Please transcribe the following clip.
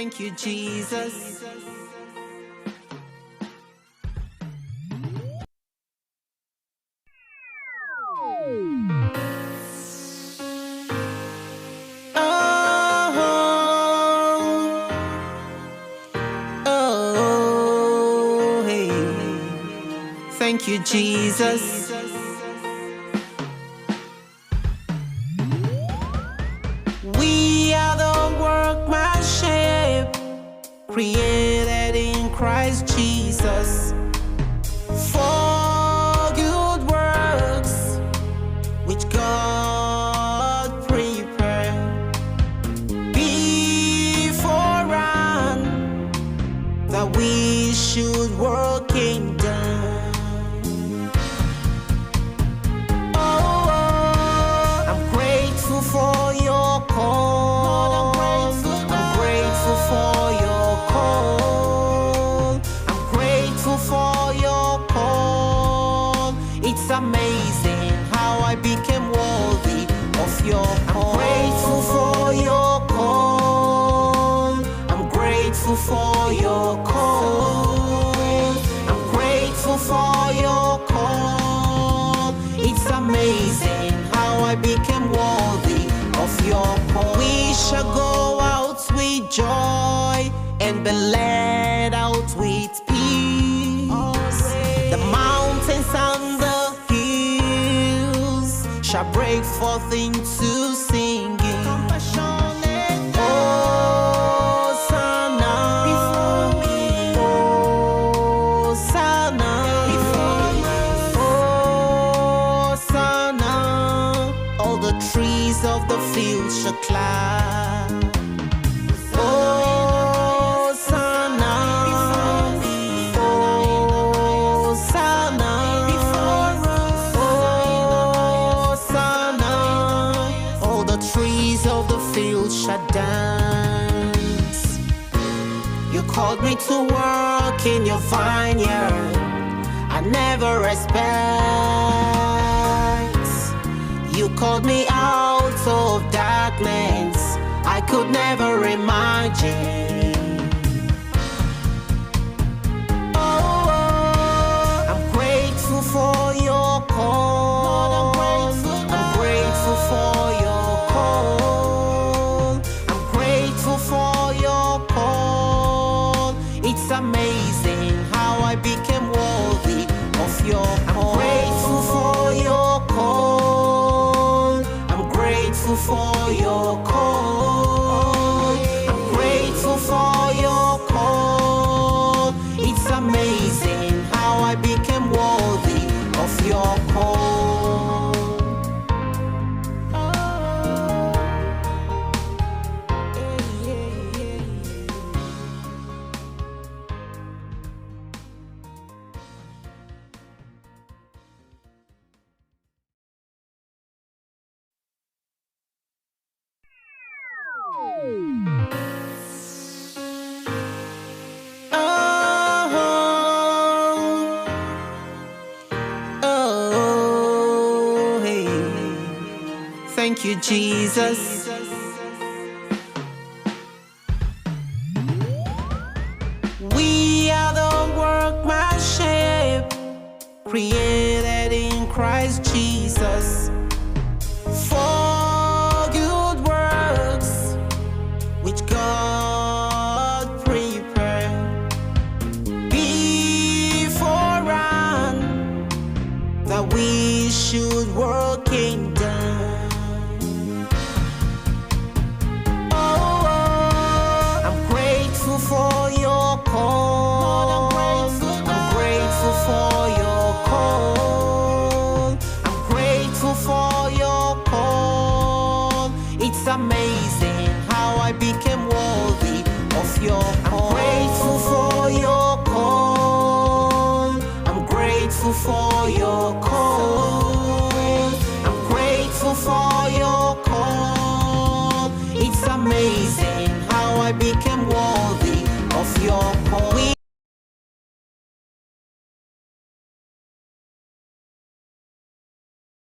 Thank you, Jesus. Oh, hey. Thank you, Jesus. We are the workmanship, created in Christ Jesus, for good works, which God prepared beforehand, that we should work in them. I'm grateful for your call. I'm grateful for your call. I'm grateful for your call. It's amazing how I became worthy of your call. I'm grateful for your call. I'm grateful for your call. I'm grateful for your call. It's amazing how I became worthy of your call. We shall go out with joy and be led out with peace. The mountains and the hills shall break forth into singing. Hosanna, Hosanna, Hosanna. All the trees of the field shall clap. Hosanna, Hosanna, Hosanna. All the trees of the field shall dance. You called me to work in your vineyard. I never expect. You called me out of darkness. I could never imagine. Oh, I'm grateful for your call. I'm grateful for your call. I'm grateful for your call. It's amazing how I became worthy of your call. I'm grateful for your call. I'm grateful for your call. I'm grateful for your call. It's amazing how I became worthy of your call. Oh, hey. Thank you, Jesus. We are the workmanship, created in Christ Jesus, for good works, which God prepared beforehand, that we should work in them. I'm grateful for your call. I'm grateful for your call. I'm grateful for your call. It's amazing how I became worthy of your call. I'm grateful for your call. I'm grateful for your call. I'm grateful for your call. It's amazing how I became